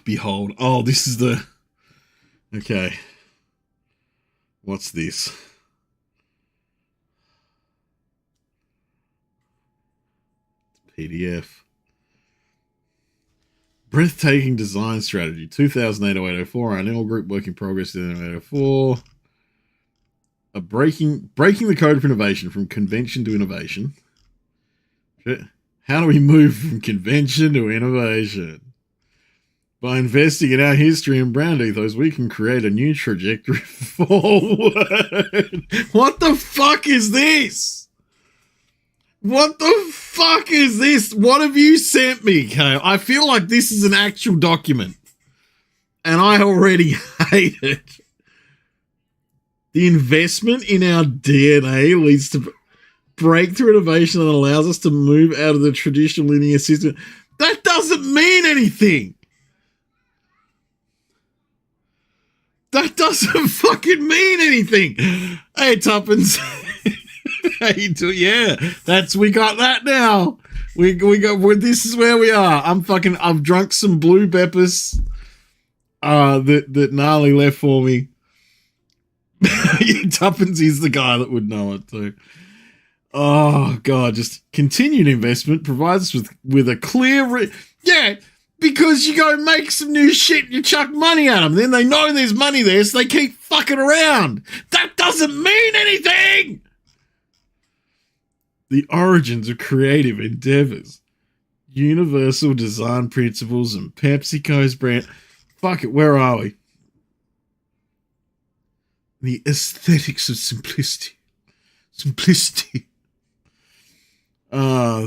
behold. Oh, this is the... Okay. What's this? PDF. Breathtaking design strategy. 2008-0804. Our Nil group work in progress in 0804. Breaking the code of innovation from convention to innovation. How do we move from convention to innovation? By investing in our history and brand ethos, we can create a new trajectory forward. What the fuck is this? What the fuck is this? What have you sent me, Kale? I feel like this is an actual document. And I already hate it. The investment in our DNA leads to breakthrough innovation that allows us to move out of the traditional linear system. That doesn't mean anything. That doesn't fucking mean anything. Hey, Tuppence. Hey, yeah, we got that now. We got, this is where we are. I've drunk some blue peppers that Gnarly left for me. Tuppence is the guy that would know it too. Oh, God, just continued investment provides us with a clear... Yeah, because you go make some new shit and you chuck money at them. Then they know there's money there, so they keep fucking around. That doesn't mean anything! The origins of creative endeavors. Universal design principles and PepsiCo's brand. Fuck it, where are we? The aesthetics of simplicity. Simplicity. The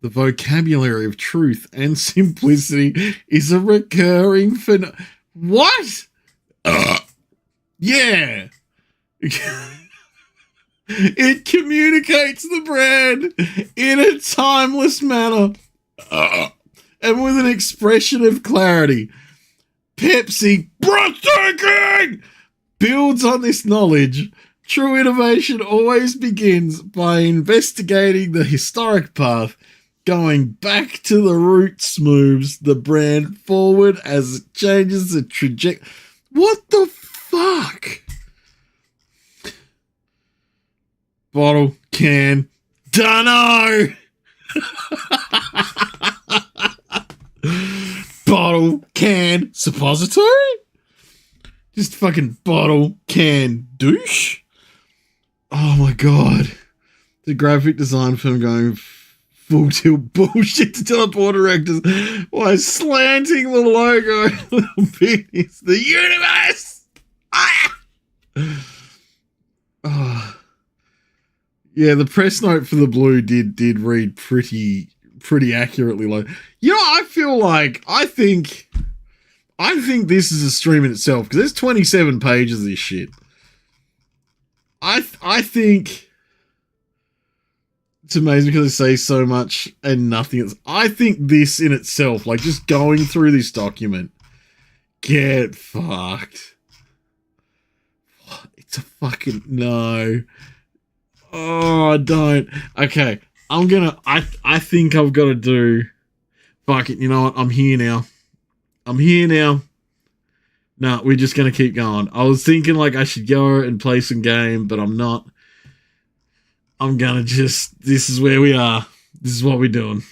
vocabulary of truth and simplicity is a recurring phenomenon. What? Yeah. It communicates the brand in a timeless manner and with an expression of clarity. Pepsi, breathtaking, builds on this knowledge. True innovation always begins by investigating the historic path. Going back to the roots moves the brand forward as it changes the trajectory. What the fuck? Bottle, can, dunno. Bottle, can, suppository? Just fucking bottle, can, douche? Oh my God. The graphic design firm going full tilt bullshit to teleport directors while slanting the logo. Little bit is the universe. Ah! Oh. Yeah, the press note for the blue did read pretty accurately. Like, you know, I think this is a stream in itself because there's 27 pages of this shit. I think it's amazing because they say so much and nothing else. I think this in itself, like just going through this document, get fucked. It's a fucking no. Oh, don't. Okay, I think I've got to do. Fuck it. You know what? I'm here now. No, we're just going to keep going. I was thinking like I should go and play some game, but I'm not. I'm going to this is where we are. This is what we're doing.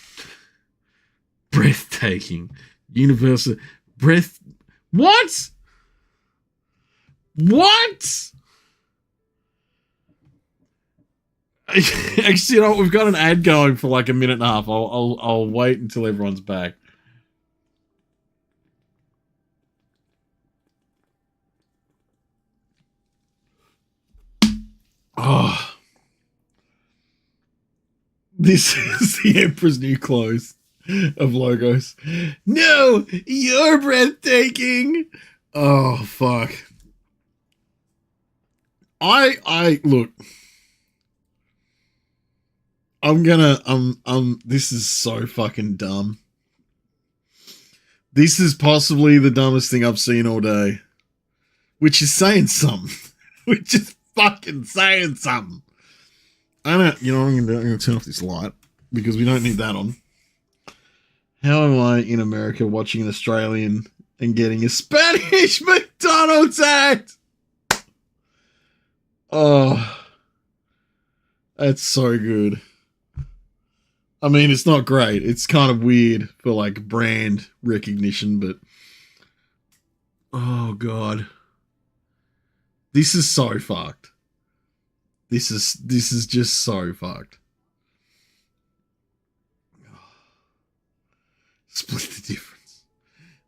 Breathtaking. Universal. What? What? Actually, you know what? We've got an ad going for like a minute and a half. I'll wait until everyone's back. Oh, this is the Emperor's New Clothes of logos. No, you're breathtaking. Oh, fuck. I look. This is so fucking dumb. This is possibly the dumbest thing I've seen all day. Which is saying something. Which is fucking saying something. You know what I'm gonna do? I'm gonna turn off this light because we don't need that on. How am I in America watching an Australian and getting a Spanish McDonald's ad? Oh, that's so good. I mean, it's not great. It's kind of weird for like brand recognition, but oh god, this is so fucked. This is just so fucked. Split the difference.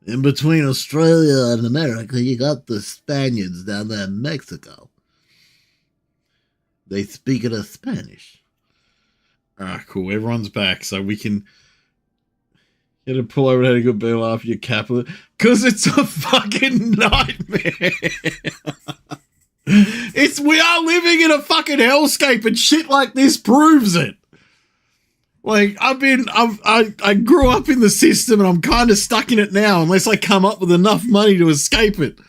In between Australia and America, you got the Spaniards down there in Mexico. They speak it as Spanish. Alright, cool. Everyone's back, so we can get a pull over and have a good bill after your capital. Because it's a fucking nightmare. We are living in a fucking hellscape, and shit like this proves it. Like, I grew up in the system and I'm kind of stuck in it now unless I come up with enough money to escape it.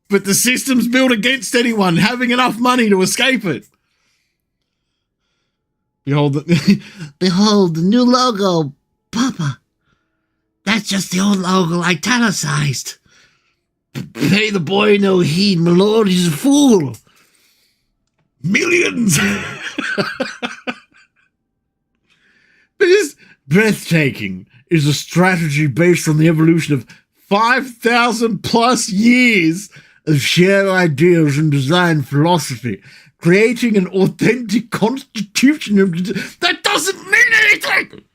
But the system's built against anyone having enough money to escape it. Behold the new logo, Papa. That's just the old logo italicized. Pay the boy no heed, my lord, he's a fool. Millions. But it's breathtaking is a strategy based on the evolution of 5,000 plus years of shared ideas and design philosophy, creating an authentic constitution of... That doesn't mean anything!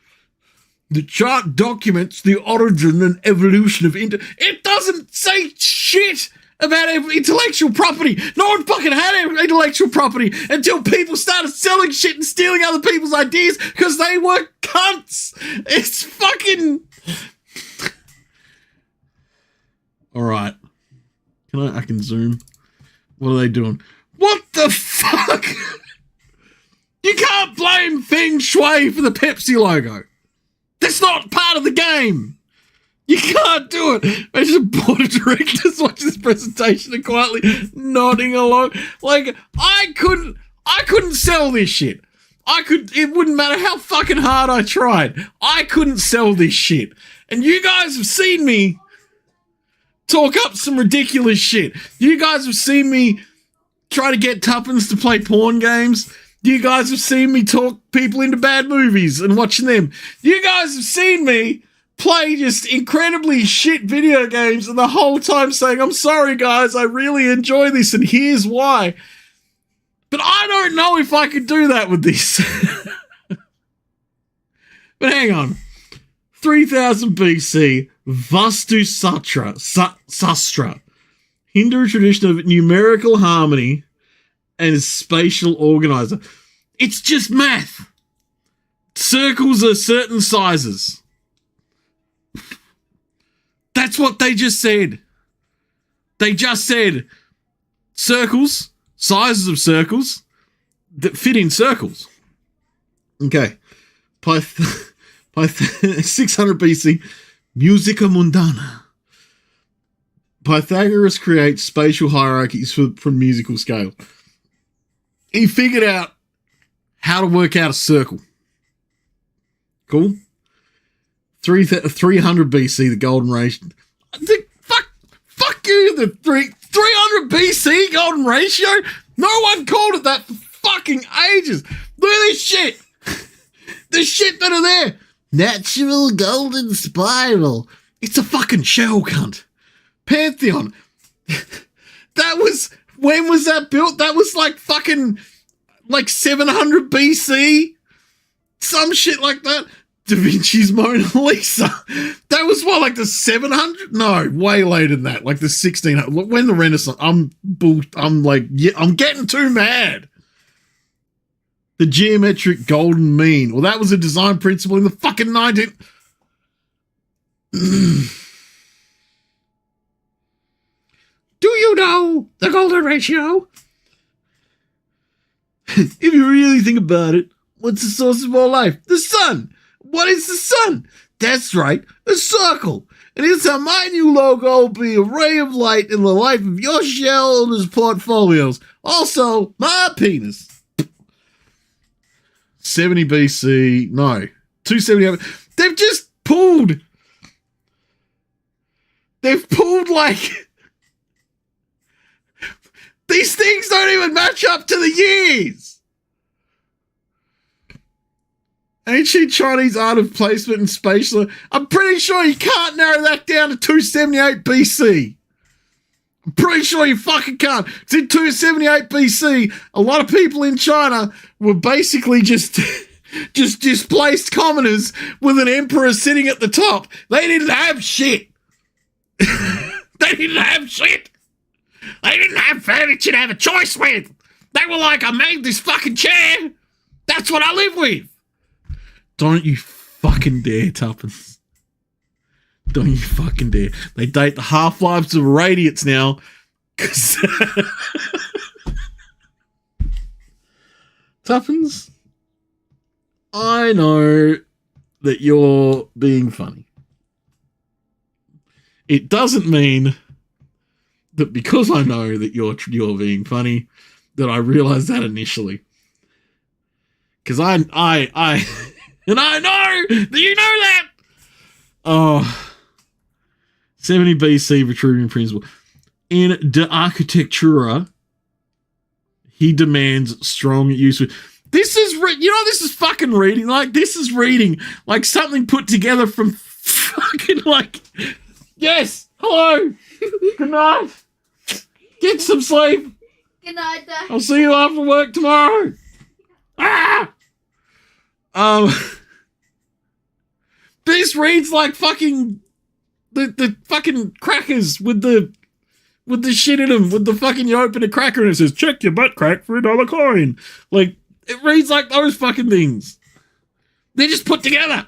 The chart documents the origin and evolution of... It doesn't say shit about intellectual property. No one fucking had intellectual property until people started selling shit and stealing other people's ideas because they were cunts. It's fucking... All right. I can zoom. What are they doing? What the fuck? You can't blame Feng Shui for the Pepsi logo. That's not part of the game. You can't do it. Imagine the board of directors watching this presentation and quietly nodding along. Like, I couldn't sell this shit. It wouldn't matter how fucking hard I tried. I couldn't sell this shit. And you guys have seen me talk up some ridiculous shit. You guys have seen me try to get tuppence to play porn games. You guys have seen me talk people into bad movies and watching them. You guys have seen me play just incredibly shit video games and the whole time saying, I'm sorry guys, I really enjoy this and here's why. But I don't know if I could do that with this. But hang on. 3000 BC, Vastu Sastra, Hindu tradition of numerical harmony and spatial organizer. It's just math. Circles are certain sizes. That's what they just said. They just said circles, sizes of circles that fit in circles. Okay. 600 BC, Musica Mundana. Pythagoras creates spatial hierarchies for musical scale. He figured out how to work out a circle. Cool? 300 BC, the golden ratio. Fuck you, the 300 BC golden ratio? No one called it that for fucking ages. Look at this shit. The shit that are there. Natural golden spiral. It's a fucking shell, cunt. Pantheon. When was that built? That was like fucking 700 BC? Some shit like that. Da Vinci's Mona Lisa. That was what, like the 700? No, way later than that. Like the 1600. When the Renaissance. I'm getting too mad. The geometric golden mean. Well, that was a design principle in the fucking 19... Do you know the golden ratio? If you really think about it, what's the source of all life? The sun. What is the sun? That's right, a circle. And it's how my new logo will be a ray of light in the life of your shareholders' portfolios. Also, my penis. 70 BC, no, 270. pulled. They've pulled like... These things don't even match up to the years. Ancient Chinese art of placement and spatial. I'm pretty sure you can't narrow that down to 278 BC. I'm pretty sure you fucking can't. It's in 278 BC. A lot of people in China were basically just displaced commoners with an emperor sitting at the top. They didn't have shit. They didn't have shit. They didn't have furniture to have a choice with. They were like, I made this fucking chair. That's what I live with. Don't you fucking dare, Tuppence. Don't you fucking dare. They date the half-lives of radiates now. Tuppence, I know that you're being funny. It doesn't mean that because I know that you're being funny, that I realized that initially. Because I and I know that you know that. Oh, 70 BC Vitruvian principle. In De Architectura, he demands strong use of... This is, this is fucking reading. Like, this is reading like something put together from fucking like... Yes, hello, good night. Get some sleep. Good night, Dad. I'll see you after work tomorrow. This reads like fucking the fucking crackers with the shit in them, with the fucking, you open a cracker and it says, check your butt crack for $1 coin. Like, it reads like those fucking things. They're just put together.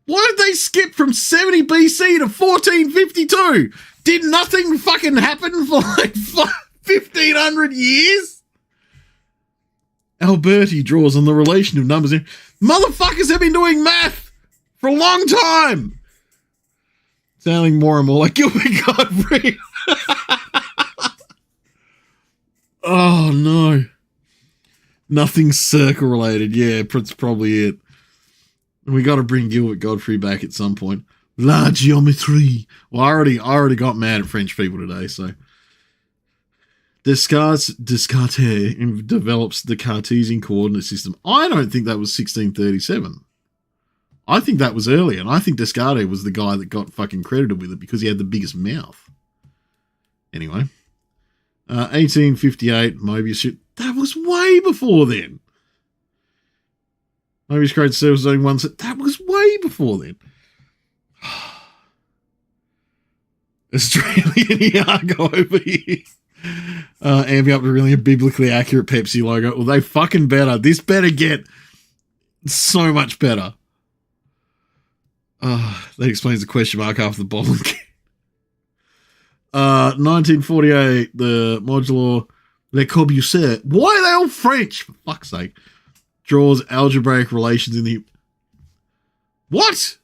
Why did they skip from 70 BC to 1452? Did nothing fucking happen for like 1,500 years? Alberti draws on the relation of numbers. Motherfuckers have been doing math for a long time. Sounding more and more like Gilbert Gottfried. Oh, no. Nothing circle related. Yeah, that's probably it. We got to bring Gilbert Gottfried back at some point. La geometry. Well, I already got mad at French people today, so. Descartes develops the Cartesian coordinate system. I don't think that was 1637. I think that was earlier, and I think Descartes was the guy that got fucking credited with it because he had the biggest mouth. Anyway. 1858, Mobius shit. That was way before then. Mobius created surface zone one set. That was way before then. Australian Iago over here. Amping up to really a biblically accurate Pepsi logo. Well, they fucking better. This better get so much better. That explains the question mark after the bottling. 1948, the modular Le Corbusier. Why are they all French? For fuck's sake. Draws algebraic relations in the... What?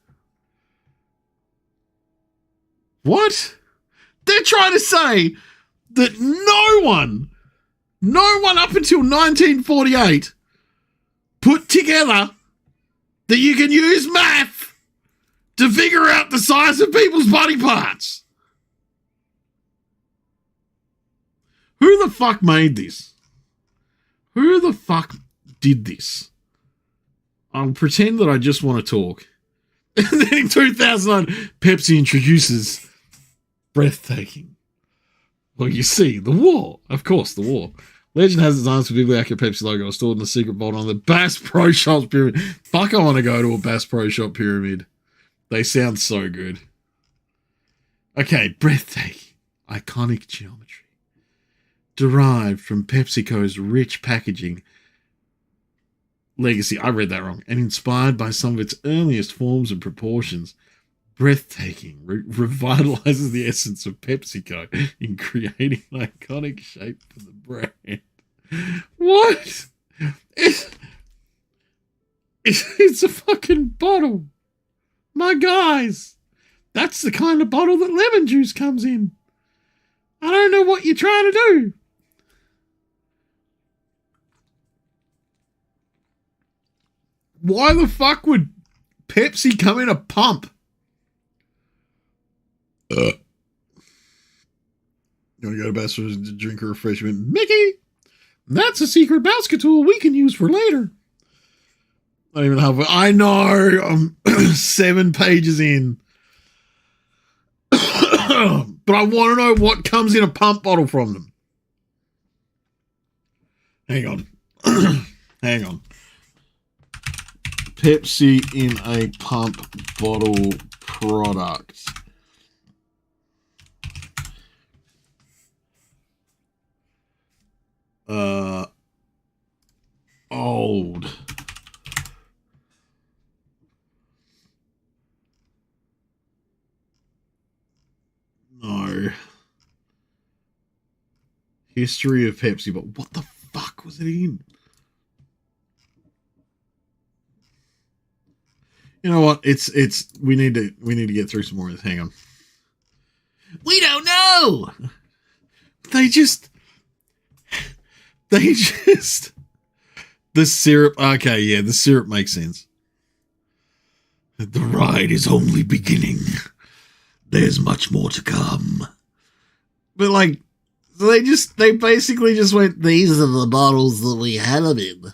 What? They're trying to say that no one up until 1948 put together that you can use math to figure out the size of people's body parts. Who the fuck made this? Who the fuck did this? I'll pretend that I just want to talk. And then in 2009, Pepsi introduces breathtaking. Well, you see, the war. Of course, the war. Legend has its arms for biblically accurate Pepsi logo stored in the secret vault on the Bass Pro Shops pyramid. Fuck, I want to go to a Bass Pro Shop pyramid. They sound so good. Okay, breathtaking. Iconic geometry. Derived from PepsiCo's rich packaging legacy. I read that wrong. And inspired by some of its earliest forms and proportions. Breathtaking revitalizes the essence of PepsiCo in creating an iconic shape for the brand. What? It's a fucking bottle. My guys, that's the kind of bottle that lemon juice comes in. I don't know what you're trying to do. Why the fuck would Pepsi come in a pump? You want to go to Baster's to drink a refreshment? Mickey, that's a secret basket tool we can use for later. Not even halfway. I know. I'm 7 pages in. But I want to know what comes in a pump bottle from them. Hang on. Hang on. Pepsi in a pump bottle product. Old. No. History of Pepsi, but what the fuck was it in? You know what? We need to get through some more of this. Hang on. We don't know. The syrup. Okay, yeah, the syrup makes sense. The ride is only beginning. There's much more to come. But like, they basically just went, these are the bottles that we had them in.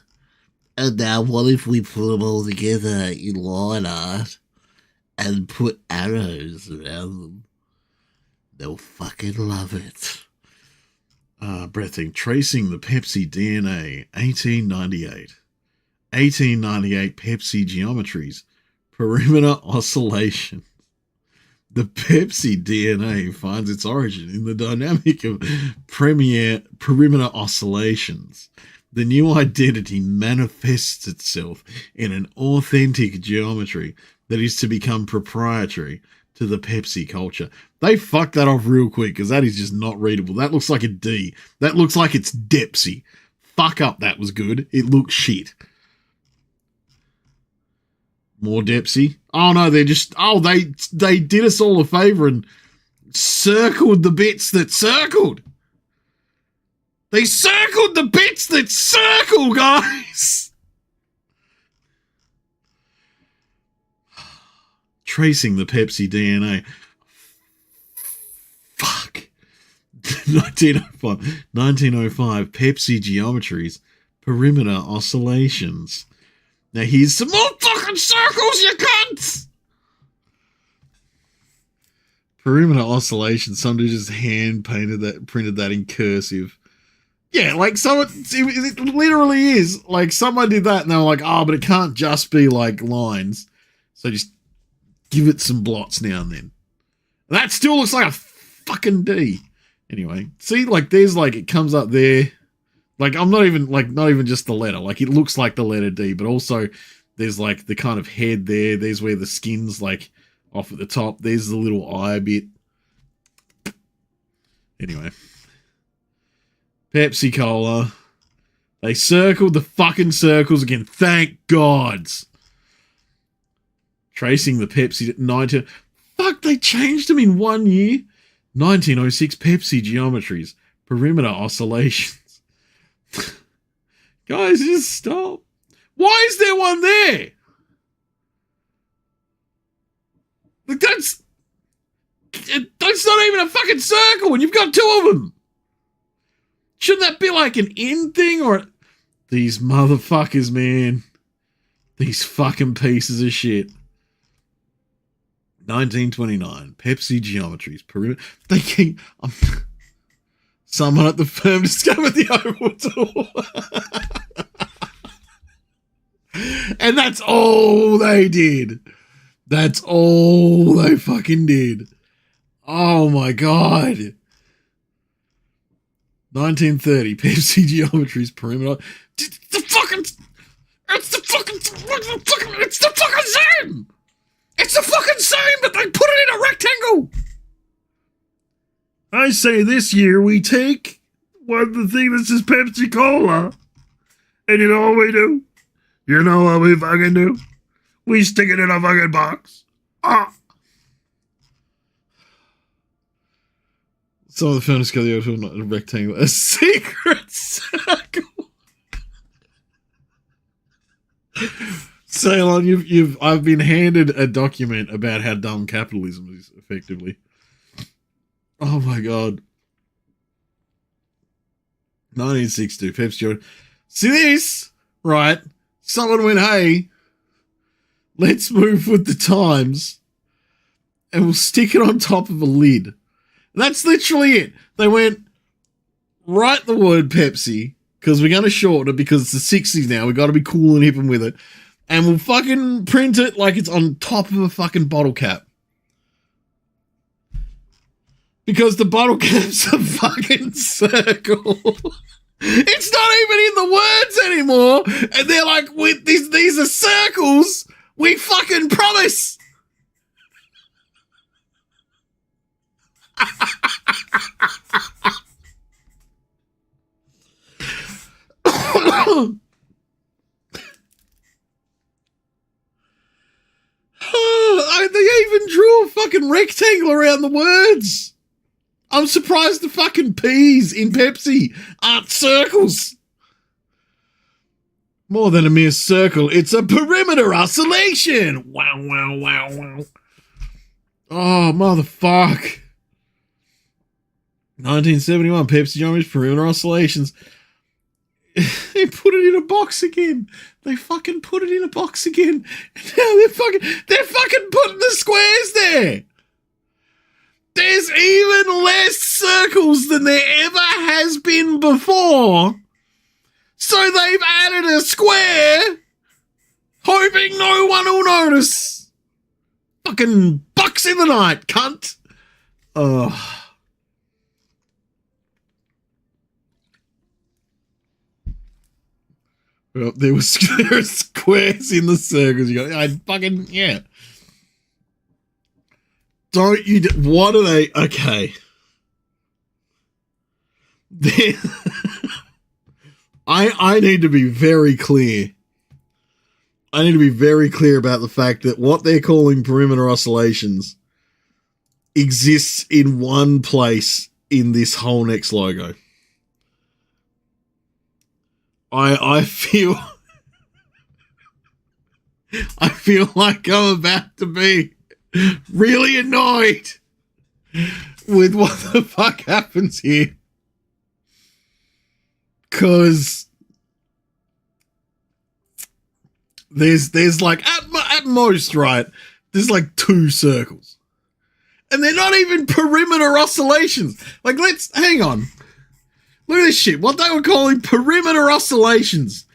And now what if we put them all together in line art and put arrows around them? They'll fucking love it. Breathtaking. Tracing the Pepsi DNA, 1898. 1898 Pepsi geometries. Perimeter oscillation. The Pepsi DNA finds its origin in the dynamic of perimeter oscillations. The new identity manifests itself in an authentic geometry that is to become proprietary to the Pepsi culture. They fucked that off real quick because that is just not readable. That looks like a D. That looks like it's Depsy. Fuck up, that was good. It looks shit. More Depsy. Oh no, they did us all a favor and circled the bits that circled. They circled the bits that circle, guys. Tracing the Pepsi DNA. Fuck. 1905 Pepsi geometries. Perimeter oscillations. Now here's some more fucking circles, you cunts! Perimeter oscillation. Somebody just hand printed that in cursive. Yeah, like it literally is. Like someone did that and they were like, oh, but it can't just be like lines. So just give it some blots now and then. And that still looks like a fucking D. Anyway, see, like there's like it comes up there. Like I'm not even just the letter. Like it looks like the letter D, but also there's like the kind of head there. There's where the skin's like off at the top. There's the little eye bit. Anyway. Pepsi Cola. They circled the fucking circles again. Thank gods. Tracing the Pepsi 19... Fuck, they changed them in 1 year. 1906 Pepsi geometries. Perimeter oscillations. Guys, just stop. Why is there one there? Like that's not even a fucking circle and you've got 2 of them. Shouldn't that be like an in thing or... These motherfuckers, man. These fucking pieces of shit. 1929. Pepsi geometries. Perimeter. They keep... Someone at the firm discovered the oval tool. And that's all they did. That's all they fucking did. Oh my God. 1930, Pepsi geometries perimeter. It's the fucking same. It's the fucking same, but they put it in a rectangle. I say this year we take the thing that says Pepsi Cola, and you know what we do? You know what we fucking do? We stick it in a fucking box. Ah. Some of the furnace got the oval, not a rectangle. A secret circle. Ceylon, I've been handed a document about how dumb capitalism is, effectively. Oh my god. 1962, Pepsi Jordan. See this? Right. Someone went, hey, let's move with the times and we'll stick it on top of a lid. That's literally it. They went, write the word Pepsi, because we're going to shorten it because it's the 60s now. We've got to be cool and hip and with it. And we'll fucking print it like it's on top of a fucking bottle cap. Because the bottle cap's a fucking circle. It's not even in the words anymore. And they're like, these are circles. We fucking promise. They even drew a fucking rectangle around the words. I'm surprised the fucking P's in Pepsi aren't circles. More than a mere circle, it's a perimeter oscillation. Wow, wow, wow, wow. Oh, motherfuck. 1971, Pepsi Geometry's perimeter oscillations. They put it in a box again. They fucking put it in a box again. And now they're fucking putting the squares there. There's even less circles than there ever has been before. So they've added a square, hoping no one will notice. Fucking bucks in the night, cunt. Ugh. Well, there were squares in the circles. You go, yeah. Don't you? What are they? Okay. I need to be very clear. I need to be very clear about the fact that what they're calling perimeter oscillations exists in one place in this whole next logo. I feel like I'm about to be really annoyed with what the fuck happens here. Cause there's like at most, right, there's like 2 circles. And they're not even perimeter oscillations. Like, hang on. Look at this shit. What they were calling perimeter oscillations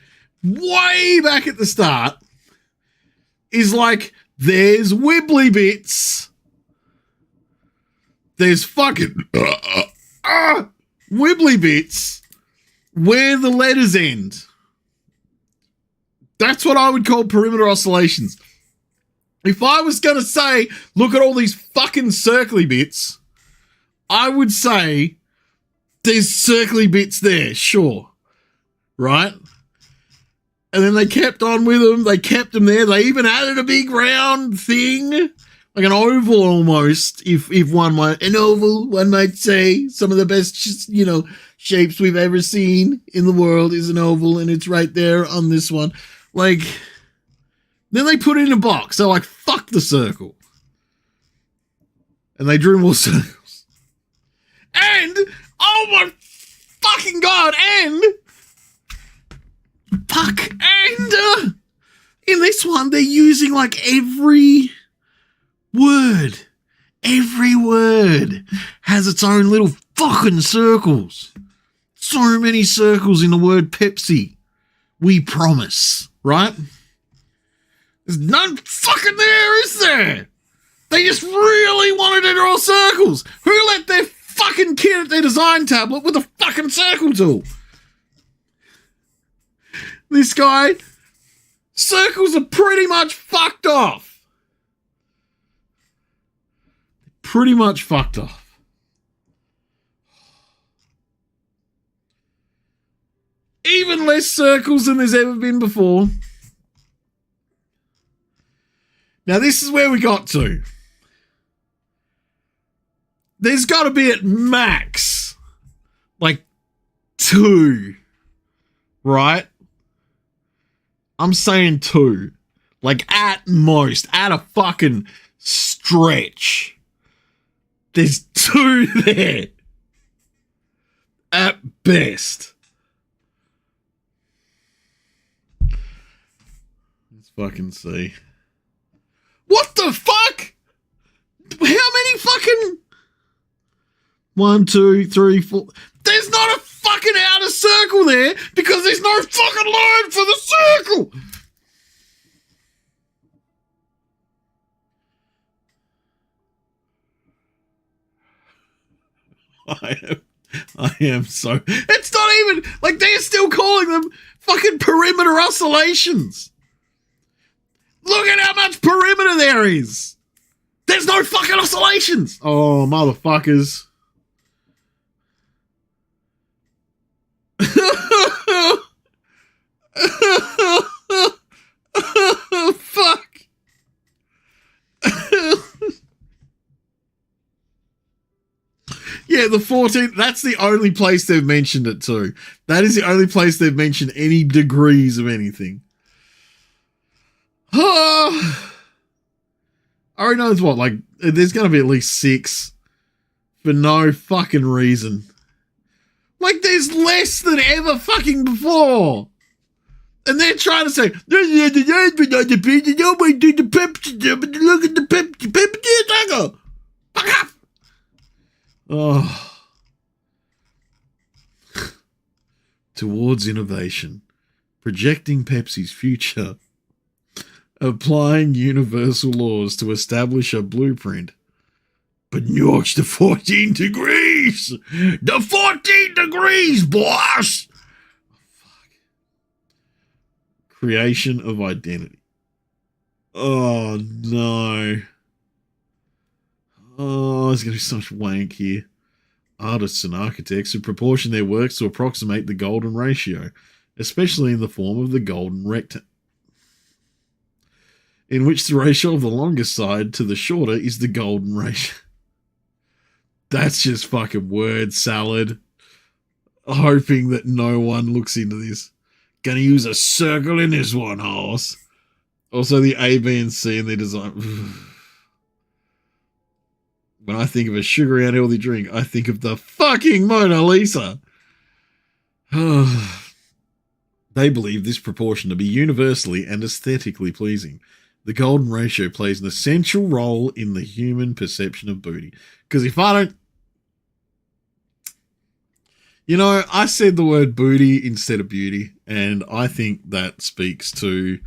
way back at the start is like, there's wibbly bits. There's fucking wibbly bits where the letters end. That's what I would call perimeter oscillations. If I was going to say, look at all these fucking circly bits, I would say, there's circly bits there, sure. Right? And then they kept on with them. They kept them there. They even added a big round thing, like an oval almost, if one might. An oval, one might say. Some of the best, shapes we've ever seen in the world is an oval, and it's right there on this one. Like, then they put it in a box. They're like, fuck the circle. And they drew more circles. And, oh my fucking god, and in this one, they're using like every word has its own little fucking circles. So many circles in the word Pepsi. We promise, right? There's none fucking there, is there? They just really wanted to draw circles. Who let their fucking kid at their design tablet with a fucking circle tool? This guy, circles are pretty much fucked off. Pretty much fucked off. Even less circles than there's ever been before. Now this is where we got to. There's got to be at max, like 2, right? I'm saying 2. Like, at most, at a fucking stretch, there's 2 there. At best. Let's fucking see. What the fuck? How many fucking... 1, 2, 3, 4... There's not a fucking outer circle there because there's no fucking line for the circle. I am so... It's not even... Like, they're still calling them fucking perimeter oscillations. Look at how much perimeter there is. There's no fucking oscillations. Oh, motherfuckers. Fuck. Yeah, the 14, that's the only place they've mentioned it too. That is the only place they've mentioned any degrees of anything. I already know it's what, like, there's going to be at least 6 for no fucking reason. Like, there's less than ever fucking before. And they're trying to say, look at the Pepsi. Fuck off. Oh. Towards innovation. Projecting Pepsi's future. Applying universal laws to establish a blueprint. But Norks, the 14 degrees! The 14 degrees, boss! Oh, fuck. Creation of identity. Oh, no. Oh, there's going to be so much wank here. Artists and architects who proportion their works to approximate the golden ratio, especially in the form of the golden rectangle, in which the ratio of the longest side to the shorter is the golden ratio. That's just fucking word salad. Hoping that no one looks into this. Gonna use a circle in this one, horse. Also, the A, B, and C in their design. When I think of a sugary unhealthy drink, I think of the fucking Mona Lisa. They believe this proportion to be universally and aesthetically pleasing. The golden ratio plays an essential role in the human perception of beauty. Because if I don't... You know, I said the word booty instead of beauty, and I think that speaks to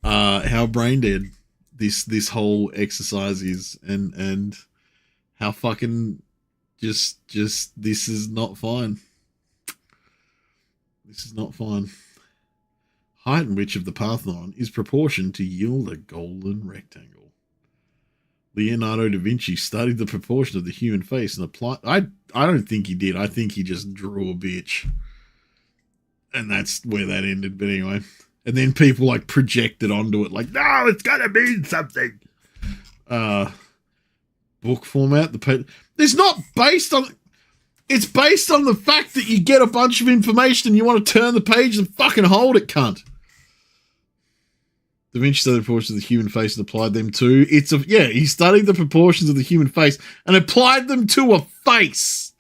how brain dead this whole exercise is, and how fucking just this is not fine. This is not fine. Height and width of the Parthenon is proportioned to yield a golden rectangle. Leonardo da Vinci studied the proportion of the human face and applied... I don't think he did. I think he just drew a bitch. And that's where that ended. But anyway. And then people like projected onto it like, no, it's got to mean something. Book format. It's not based on... It's based on the fact that you get a bunch of information and you want to turn the page and fucking hold it, cunt. Da Vinci studied the proportions of the human face and applied them to... he studied the proportions of the human face and applied them to a face.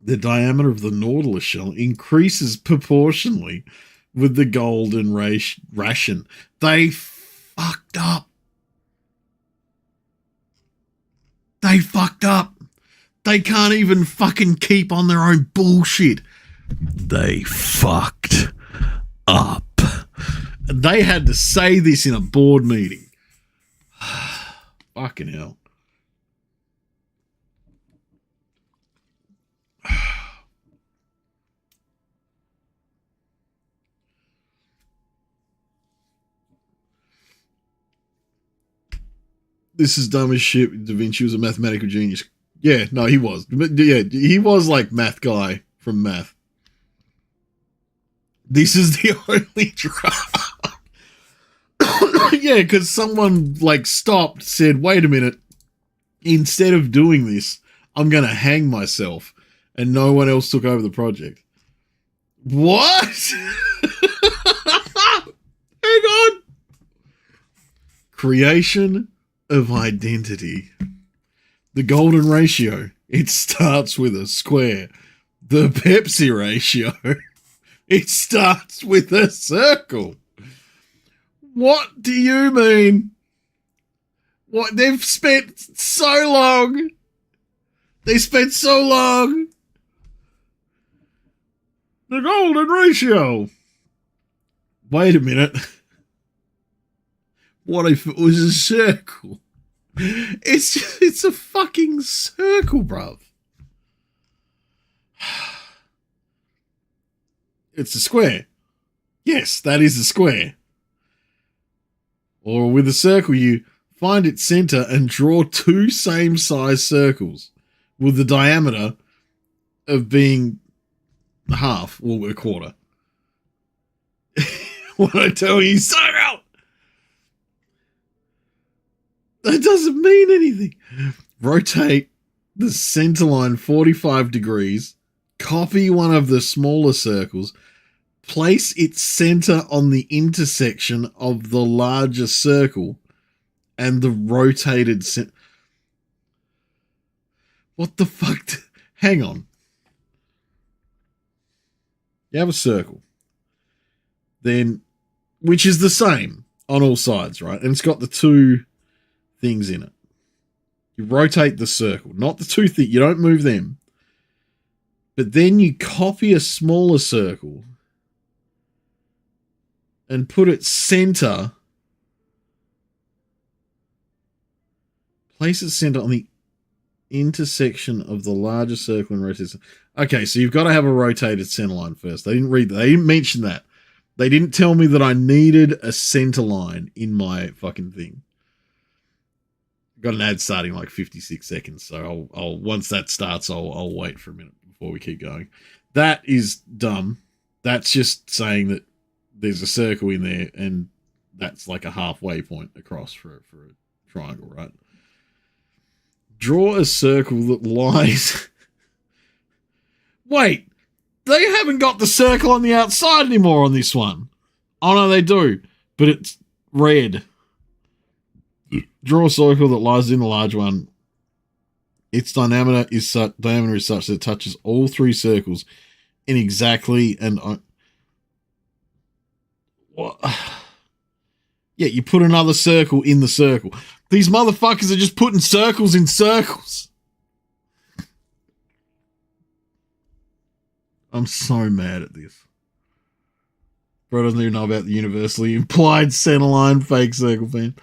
The diameter of the nautilus shell increases proportionally with the golden ration. They fucked up. They fucked up. They can't even fucking keep on their own bullshit. They fucked up. They had to say this in a board meeting. Fucking hell. This is dumb as shit. Da Vinci was a mathematical genius. Yeah, no, he was. Yeah, he was like math guy from math. This is the only drama. Yeah, because someone like stopped, said, wait a minute. Instead of doing this, I'm going to hang myself. And no one else took over the project. What? creation of identity. The golden ratio. It starts with a square. The Pepsi ratio. It starts with a circle. What do you mean? What? They've spent so long. They spent so long. The golden ratio. Wait a minute. What if it was a circle? It's a fucking circle, bruv. It's a square. Yes, that is a square. Or with a circle, you find its center and draw two same size circles with the diameter of being half or a quarter. What I tell you, circle! That doesn't mean anything. Rotate the center line 45 degrees, copy one of the smaller circles, place its center on the intersection of the larger circle and the rotated center. What the fuck? Hang on. You have a circle, then, which is the same on all sides, right? And it's got the two things in it. You rotate the circle, not the two things. You don't move them. But then you copy a smaller circle and put its center, place its center on the intersection of the larger circle and rotate. Okay, so you've got to have a rotated center line first. They didn't read that. They didn't mention that. They didn't tell me that I needed a center line in my fucking thing. Got an ad starting like 56 seconds, so I'll once that starts, I'll wait for a minute before we keep going. That is dumb. That's just saying that there's a circle in there, and that's like a halfway point across for a triangle, right? Draw a circle that lies. Wait, they haven't got the circle on the outside anymore on this one. Oh no, they do, but it's red. Draw a circle that lies in the large one. Its diameter is such that it touches all three circles in exactly and what? Yeah, you put another circle in the circle. These motherfuckers are just putting circles in circles. I'm so mad at this. Bro doesn't even know about the universally implied centerline fake circle fan.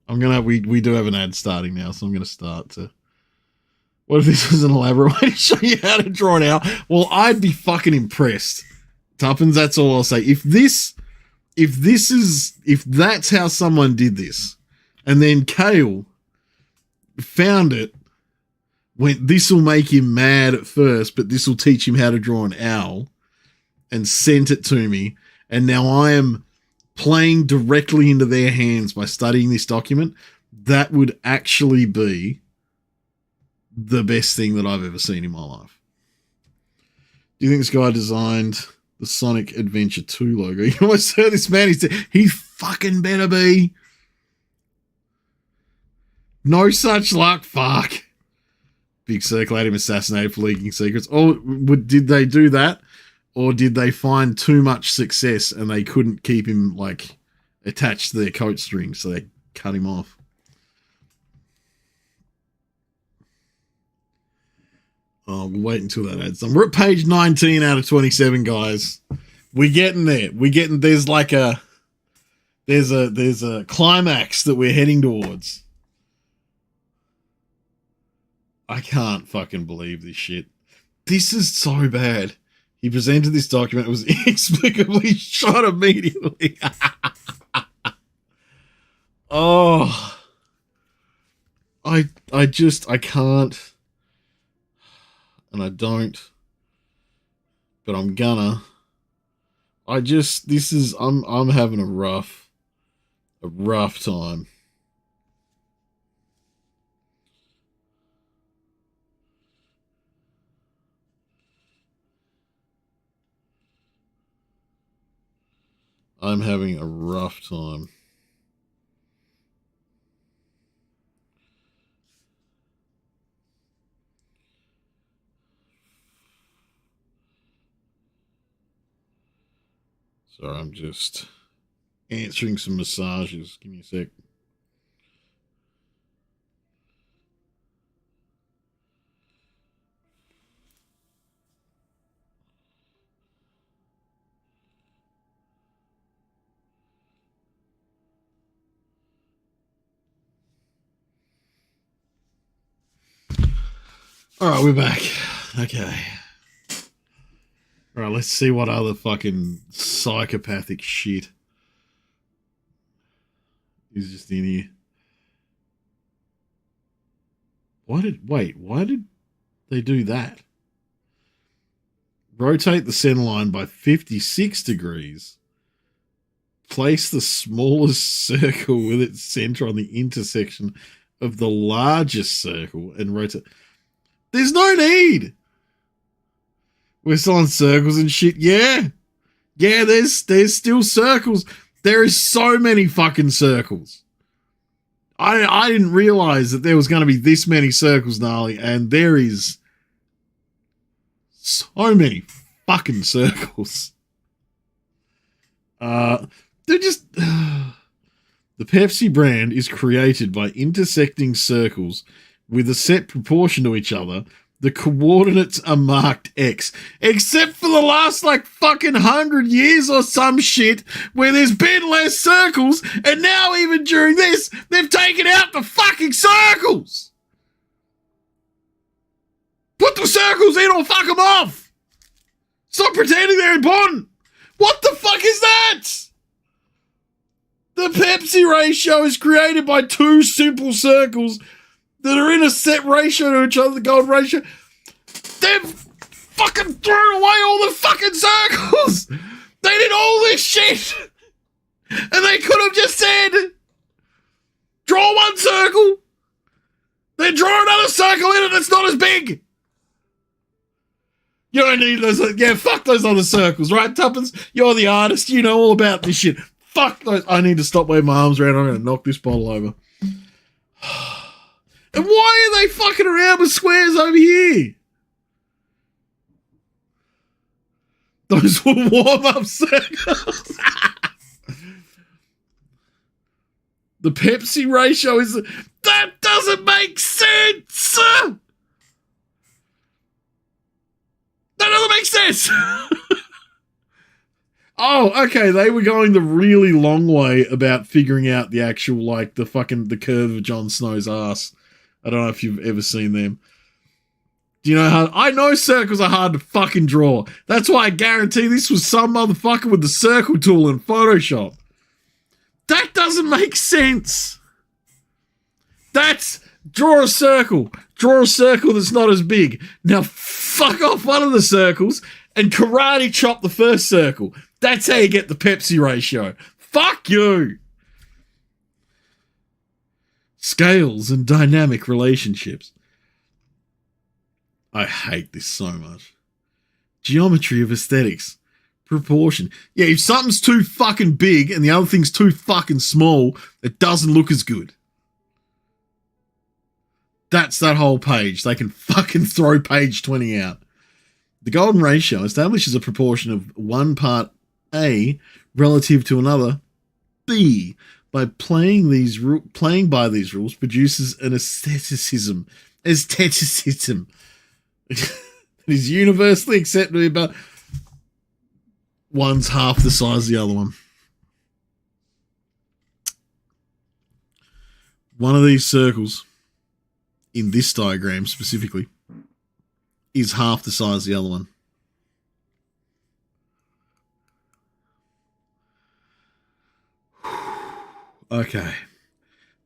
We do have an ad starting now, so I'm gonna start to. What if this was an elaborate way to show you how to draw it out? Well, I'd be fucking impressed. Tuppence, that's all I'll say. If that's how someone did this, and then Kale found it, went, this will make him mad at first, but this will teach him how to draw an owl, and sent it to me, and now I am playing directly into their hands by studying this document, that would actually be the best thing that I've ever seen in my life. Do you think this guy designed the Sonic Adventure 2 logo? You almost heard this man, he fucking better be. No such luck, fuck. Big Circle had him assassinated for leaking secrets. Oh, did they do that? Or did they find too much success and they couldn't keep him, like, attached to their coat string, so they cut him off? Oh, we'll wait until that adds done. We're at page 19 out of 27, guys. We're getting there. There's a climax that we're heading towards. I can't fucking believe this shit. This is so bad. He presented this document. It was inexplicably shot immediately. Oh. I can't. And I don't. But I'm gonna. I'm having a rough time. I'm having a rough time. Sorry, I'm just answering some massages. Give me a sec. All right, we're back. Okay. All right, let's see what other fucking psychopathic shit is just in here. Why did they do that? Rotate the center line by 56 degrees. Place the smallest circle with its center on the intersection of the largest circle and rotate. There's no need. We're still on circles and shit. Yeah, there's still circles. There is so many fucking circles. I didn't realize that there was going to be this many circles, gnarly, and there is so many fucking circles. They're just... The Pepsi brand is created by intersecting circles with a set proportion to each other. The coordinates are marked X. Except for the last, fucking 100 years or some shit where there's been less circles, and now even during this, they've taken out the fucking circles! Put the circles in or fuck them off! Stop pretending they're important! What the fuck is that? The Pepsi ratio is created by two simple circles that are in a set ratio to each other, the golden ratio. They've fucking thrown away all the fucking circles. They did all this shit. And they could have just said, draw one circle, then draw another circle in it that's not as big. You don't need those. Yeah, fuck those other circles, right, Tuppence? You're the artist. You know all about this shit. Fuck those. I need to stop waving my arms around. I'm going to knock this bottle over. And why are they fucking around with squares over here? Those were warm-up circles. The Pepsi ratio is... That doesn't make sense! That doesn't make sense! Oh, okay, they were going the really long way about figuring out the actual, the curve of Jon Snow's ass. I don't know if you've ever seen them. Do you know how... I know circles are hard to fucking draw. That's why I guarantee this was some motherfucker with the circle tool in Photoshop. That doesn't make sense. That's... Draw a circle. Draw a circle that's not as big. Now fuck off one of the circles and karate chop the first circle. That's how you get the Pepsi ratio. Fuck you. Scales and dynamic relationships. I hate this so much. Geometry of aesthetics. Proportion. Yeah, if something's too fucking big and the other thing's too fucking small, it doesn't look as good. That's that whole page. They can fucking throw page 20 out. The golden ratio establishes a proportion of one part A relative to another B. By playing by these rules produces an aestheticism. Aestheticism. It is universally accepted about one's half the size of the other one. One of these circles, in this diagram specifically, is half the size of the other one. Okay.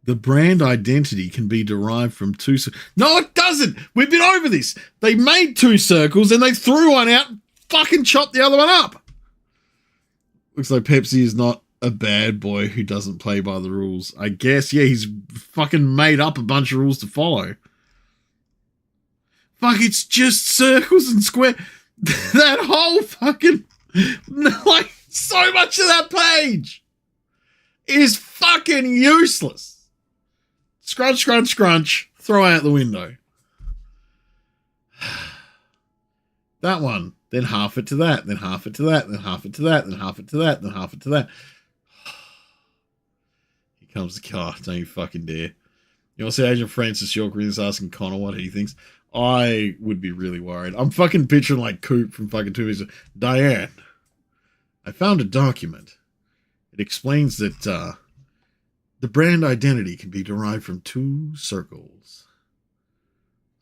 The brand identity can be derived from two... No, it doesn't! We've been over this! They made two circles and they threw one out and fucking chopped the other one up! Looks like Pepsi is not a bad boy who doesn't play by the rules. I guess, yeah, he's fucking made up a bunch of rules to follow. Fuck, it's just circles and square. That whole fucking... so So much of that page is fucking useless. Scrunch, scrunch, scrunch. Throw out the window. That one. Then half it to that. Then half it to that. Then half it to that. Then half it to that. Then half it to that. Here comes the car. Don't you fucking dare. You want to see Agent Francis York is asking Connor what he thinks? I would be really worried. I'm fucking picturing like Coop from fucking 2 Weeks. Diane, I found a document. It explains that the brand identity can be derived from 2 circles.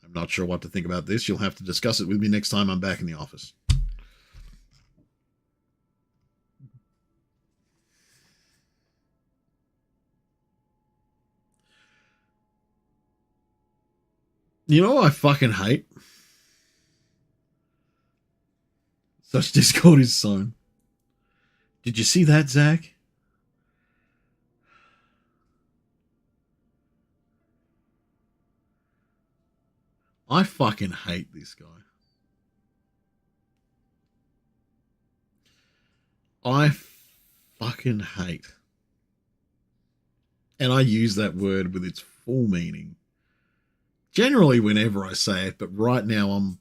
I'm not sure what to think about this. You'll have to discuss it with me next time I'm back in the office. You know what I fucking hate? Such discord is sown. Did you see that, Zach? I fucking hate this guy. I fucking hate. And I use that word with its full meaning. Generally whenever I say it, but right now I'm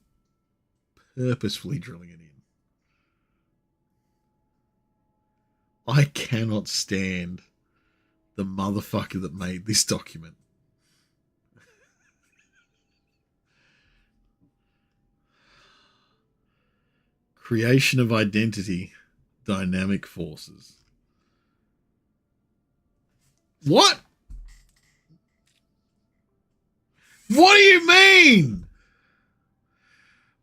purposefully drilling it in. I cannot stand the motherfucker that made this document. Creation of identity, dynamic forces. What? What do you mean?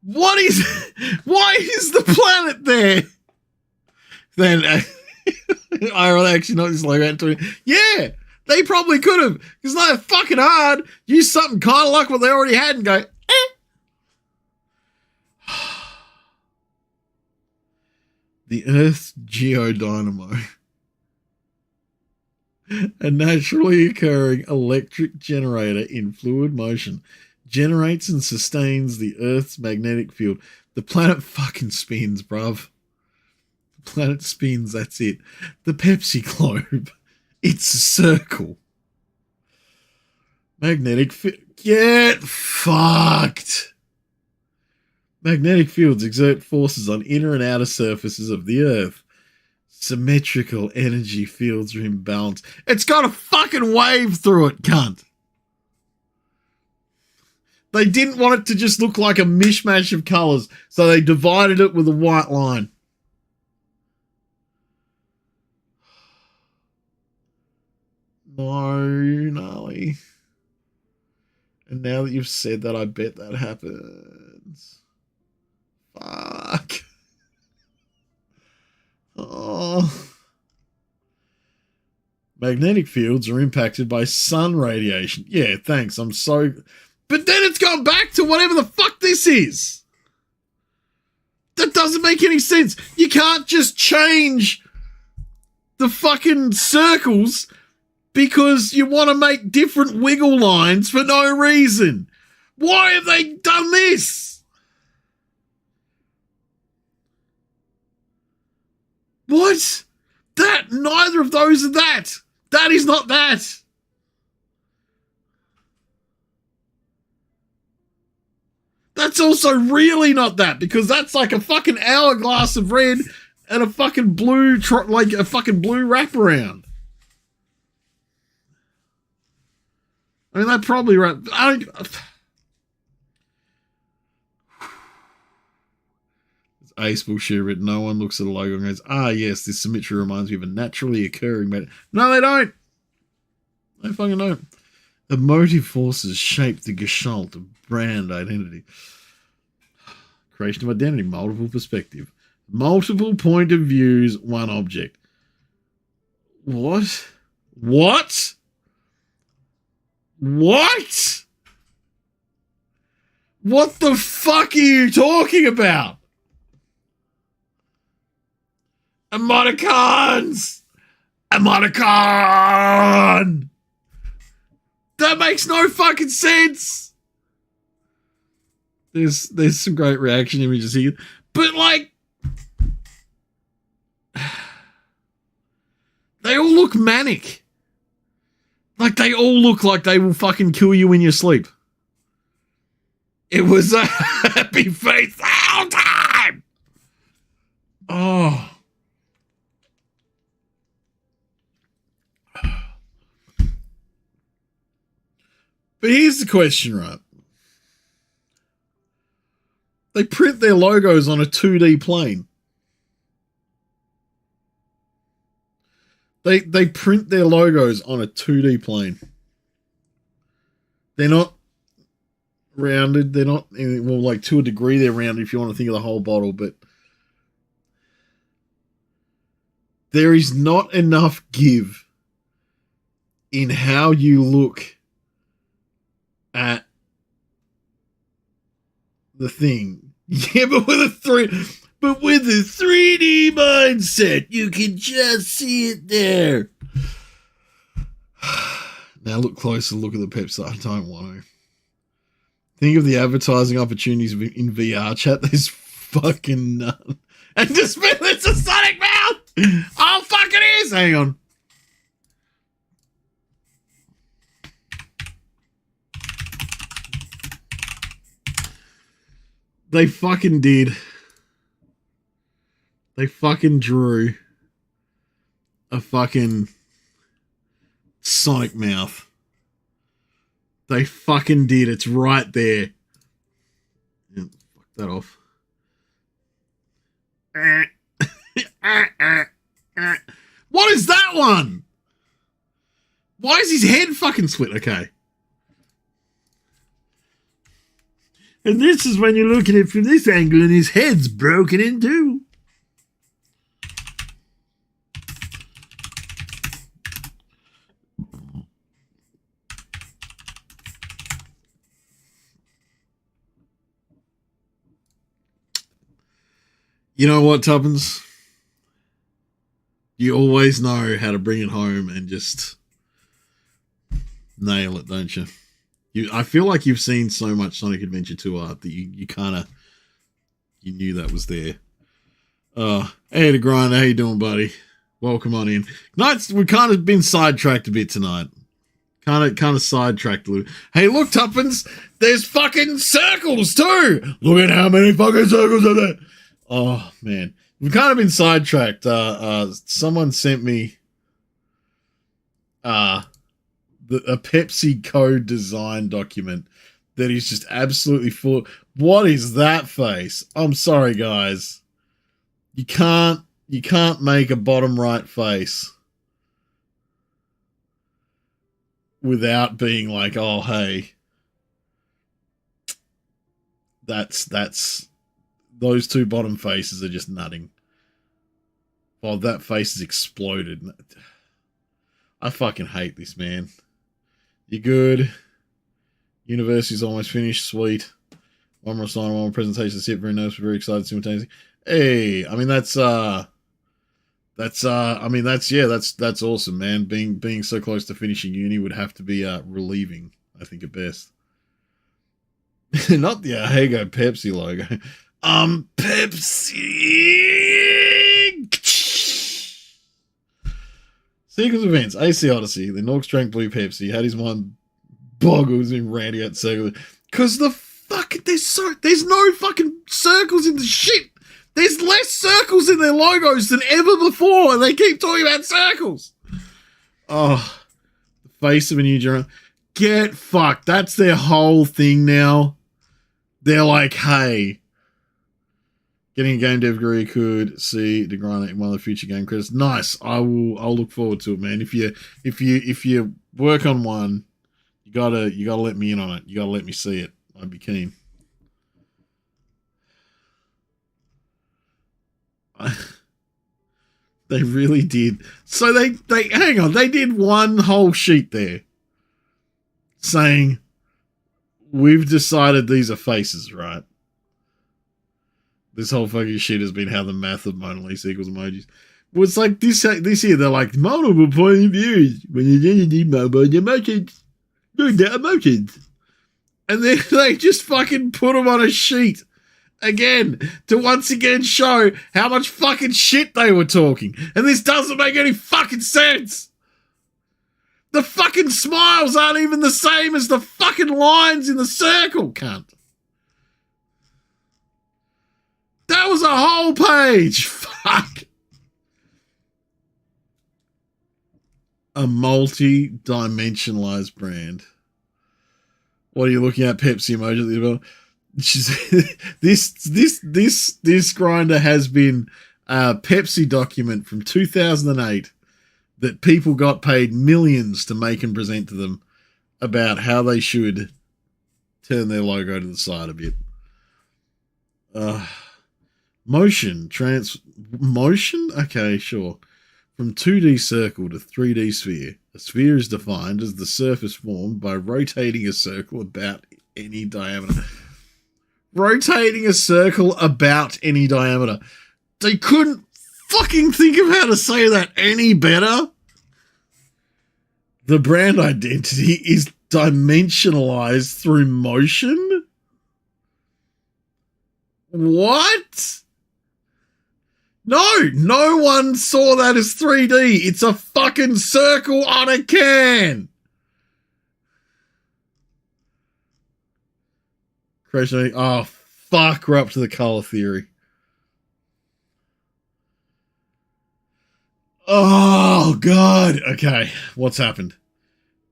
Why is the planet there? Then I actually not just like that to me. Yeah, they probably could have. It's not fucking hard. Use something kind of like what they already had and go, The Earth's geodynamo. A naturally occurring electric generator in fluid motion generates and sustains the Earth's magnetic field. The planet fucking spins, bruv. The planet spins, that's it. The Pepsi globe. It's a circle. Magnetic field. Get fucked. Magnetic fields exert forces on inner and outer surfaces of the Earth. Symmetrical energy fields are in balance. It's got a fucking wave through it, cunt. They didn't want it to just look like a mishmash of colours, so they divided it with a white line. No, gnarly. And now that you've said that, I bet that happens. Fuck. Oh. Magnetic fields are impacted by sun radiation. Yeah, thanks. I'm so... But then it's gone back to whatever the fuck this is. That doesn't make any sense. You can't just change the fucking circles because you want to make different wiggle lines for no reason. Why have they done this? What? That, neither of those are that. That is not that. That's also really not that, because that's like a fucking hourglass of red and a fucking blue, like a fucking blue wraparound. I mean, that probably right. Ace bullshit written. No one looks at a logo and goes, ah, yes, this symmetry reminds me of a naturally occurring matter. No, they don't. They fucking don't. The motive forces shape the gestalt of brand identity. Creation of identity, multiple perspective. Multiple point of views, one object. What? What? What? What the fuck are you talking about? Emoticons! Emoticon! That makes no fucking sense! There's some great reaction images here. But like... look manic. Like, they all look like they will fucking kill you in your sleep. It was a happy face the whole time. Oh. But here's the question, right? They print their logos on a 2D plane. They print their logos on a 2D plane. They're not rounded. They're not, well, like, to a degree they're rounded if you want to think of the whole bottle, but there is not enough give in how you look at the thing. Yeah, but with a 3D mindset, you can just see it there. Now look closer, look at the Pepsi. I don't want to. Think of the advertising opportunities in VR chat. There's fucking none. And just it's a Sonic mouth. Oh, fuck it is. Hang on. They fucking did. They fucking drew a fucking Sonic mouth. They fucking did. It's right there. Yeah, fuck that off. What is that one? Why is his head fucking split? Okay. And this is when you look at it from this angle and his head's broken in two. You know what, Tuppence? You always know how to bring it home and just nail it, don't you? I feel like you've seen so much Sonic Adventure 2 art that you knew that was there. Hey, the Grinder, how you doing, buddy? Welcome on in. We've kind of been sidetracked a bit tonight. Kind of sidetracked a little. Hey, look, Tuppence, there's fucking circles too. Look at how many fucking circles are there. Oh man, we've kind of been sidetracked. Someone sent me a Pepsi code design document that is just absolutely full. What is that face? I'm sorry, guys. You can't make a bottom right face without being like, oh hey, that's those two bottom faces are just nutting. Oh, that face is exploded. I fucking hate this, man. You good? University's almost finished. Sweet. One more sign, one more presentation. That's it. Very nice. Very excited simultaneously. Hey, I mean that's awesome, man. Being so close to finishing uni would have to be relieving, I think, at best. Not the Ahego Pepsi logo. Pepsi. Sequence events. AC Odyssey. The Norks drank blue Pepsi. Had his mind boggles in randy out circle. Because there's no fucking circles in the shit. There's less circles in their logos than ever before, and they keep talking about circles. Oh, the face of a new genre. Get fucked. That's their whole thing now. They're like, hey, getting a game dev degree could see the grind in one of the future game credits. Nice. I'll look forward to it, man. If you work on one, you gotta let me in on it. You gotta let me see it. I'd be keen. They really did. So they hang on. They did one whole sheet there saying, we've decided these are faces, right? This whole fucking shit has been how the math of Mona Lisa equals emojis. Well, it's like this year, they're like, multiple point of views when you need mobile emotions. Doing that emotions. And then they just fucking put them on a sheet again to once again show how much fucking shit they were talking. And this doesn't make any fucking sense. The fucking smiles aren't even the same as the fucking lines in the circle, cunt. That was a whole page. Fuck. A multi-dimensionalized brand. What are you looking at? Pepsi emoji. This grinder has been a Pepsi document from 2008 that people got paid millions to make and present to them about how they should turn their logo to the side a bit. Motion? Okay, sure. From 2D circle to 3D sphere. A sphere is defined as the surface formed by rotating a circle about any diameter. Rotating a circle about any diameter. They couldn't fucking think of how to say that any better. The brand identity is dimensionalized through motion? What? No one saw that as 3D. It's a fucking circle on a can. Crazy. Oh, fuck. We're up to the color theory. Oh, God. Okay, what's happened?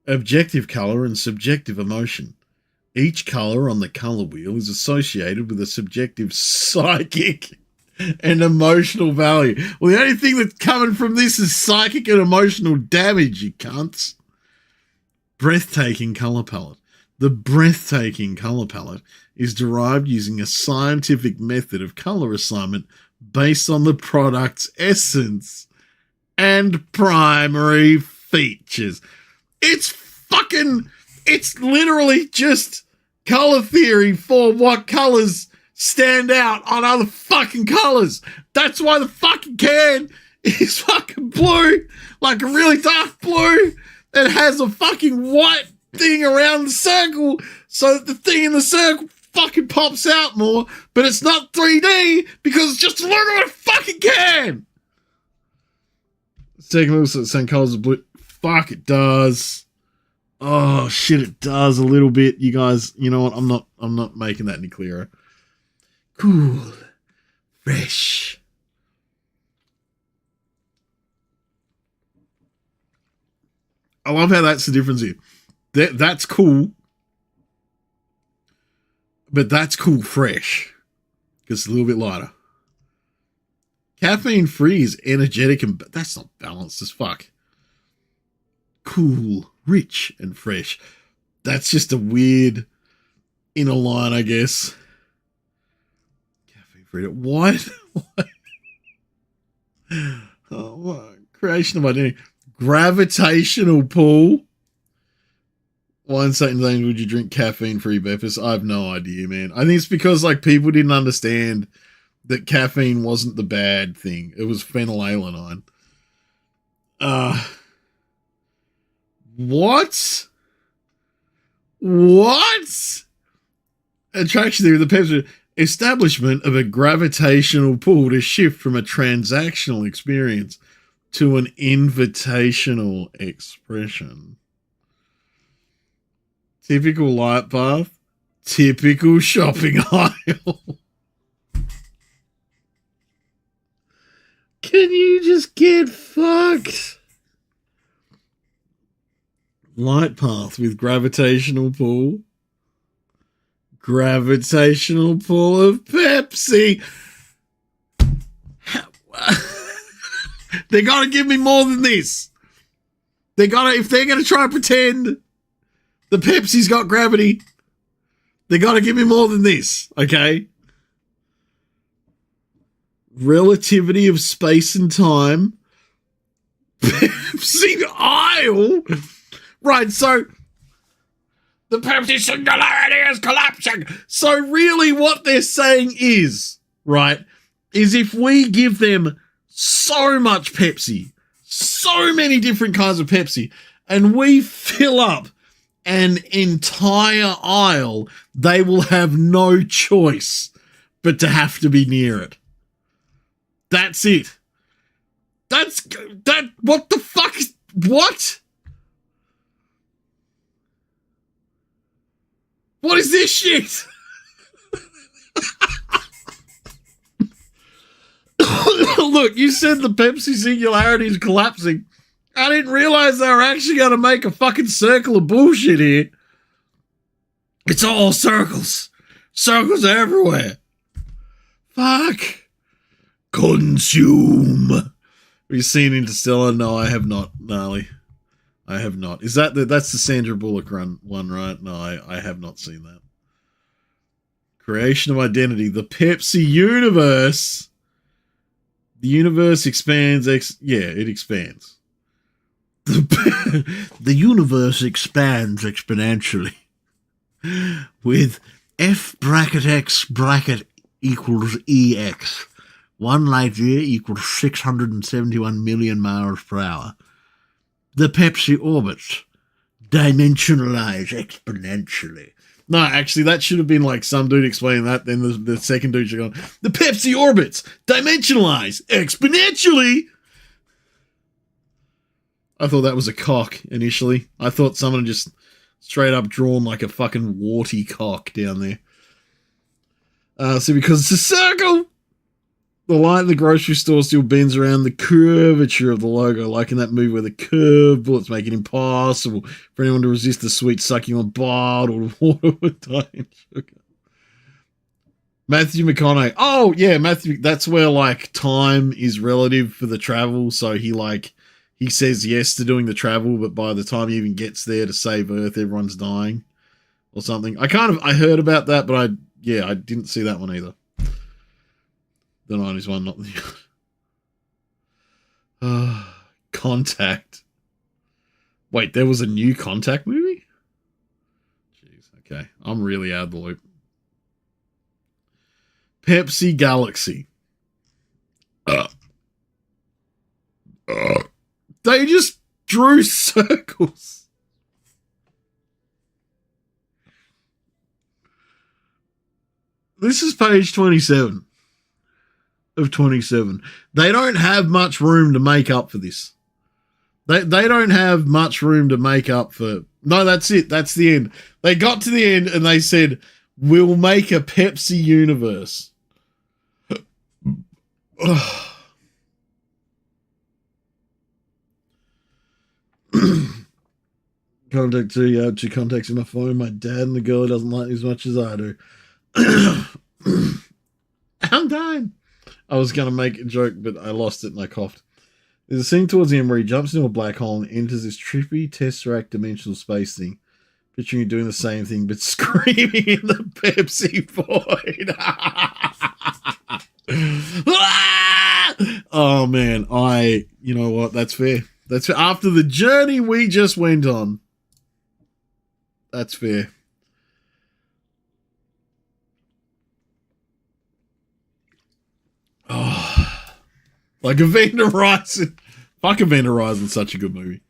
Objective color and subjective emotion. Each color on the color wheel is associated with a subjective psychic and emotional value. Well, the only thing that's coming from this is psychic and emotional damage, you cunts. Breathtaking color palette. The breathtaking color palette is derived using a scientific method of color assignment based on the product's essence and primary features. It's literally just color theory for what colors stand out on other fucking colors. That's why the fucking can is fucking blue, like a really dark blue that has a fucking white thing around the circle so that the thing in the circle fucking pops out more, but it's not 3D because it's just a little fucking can. Second looks at the same colors as blue. Fuck, it does. Oh shit, it does a little bit. You guys, you know what? I'm not making that any clearer. Cool, fresh. I love how that's the difference here. That's cool, but that's cool fresh because it's a little bit lighter. Caffeine free is energetic and that's not balanced as fuck. Cool, rich, and fresh. That's just a weird inner line, I guess. Caffeine free. What? Oh, creation of identity. Gravitational pull. Why in Satan's name would you drink caffeine-free Beppis? I have no idea, man. I think it's because like people didn't understand that caffeine wasn't the bad thing. It was phenylalanine. What? Attraction theory, the Pepsi establishment of a gravitational pull to shift from a transactional experience to an invitational expression. Typical light bath, typical shopping aisle. Can you just get fucked? Light path with gravitational pull. Gravitational pull of Pepsi. They gotta give me more than this. If they're gonna try and pretend the Pepsi's got gravity, they gotta give me more than this, okay? Relativity of space and time. Pepsi aisle. Right, so the Pepsi singularity is collapsing. So really what they're saying is, right, is if we give them so much Pepsi, so many different kinds of Pepsi, and we fill up an entire aisle, they will have no choice but to have to be near it. That's it. What the fuck is, what? What is this shit? Look, you said the Pepsi singularity is collapsing. I didn't realize they were actually going to make a fucking circle of bullshit here. It's all circles. Circles everywhere. Fuck. Consume. Have you seen Interstellar? No, I have not, gnarly. I have not. Is that's the Sandra Bullock one, right? No, I have not seen that. Creation of identity. The Pepsi universe. The universe expands. It expands. The universe expands exponentially with F bracket X bracket equals EX. 1 light year equals 671 million miles per hour. The Pepsi orbits dimensionalize exponentially. No, actually, that should have been like some dude explaining that. Then the second dude should go, the Pepsi orbits dimensionalize exponentially. I thought that was a cock initially. I thought someone had just straight up drawn like a fucking warty cock down there. So because it's a circle, the light in the grocery store still bends around the curvature of the logo, like in that movie where the curved bullets make it impossible for anyone to resist the sweet sucking on bottled water with diet sugar. Matthew McConaughey. Oh, yeah, Matthew. That's where, like, time is relative for the travel. So he says yes to doing the travel, but by the time he even gets there to save Earth, everyone's dying or something. I heard about that, but I didn't see that one either. The 90s one, not the... Contact. Wait, there was a new Contact movie? Jeez, okay. I'm really out of the loop. Pepsi Galaxy. They just drew circles. This is page 27 of 27. They don't have much room to make up for this. They don't have much room to make up for... No, that's it. That's the end. They got to the end and they said, we'll make a Pepsi universe. Contact 2, you have 2 contacts in my phone. My dad and the girl who doesn't like me as much as I do. I'm dying. I was going to make a joke, but I lost it and I coughed. There's a scene towards the end where he jumps into a black hole and enters this trippy Tesseract dimensional space thing. Picturing you doing the same thing, but screaming in the Pepsi void. Oh, man. You know what? That's fair. That's fair. After the journey we just went on. That's fair. Oh, like Event Horizon. Fuck, Event Horizon's such a good movie.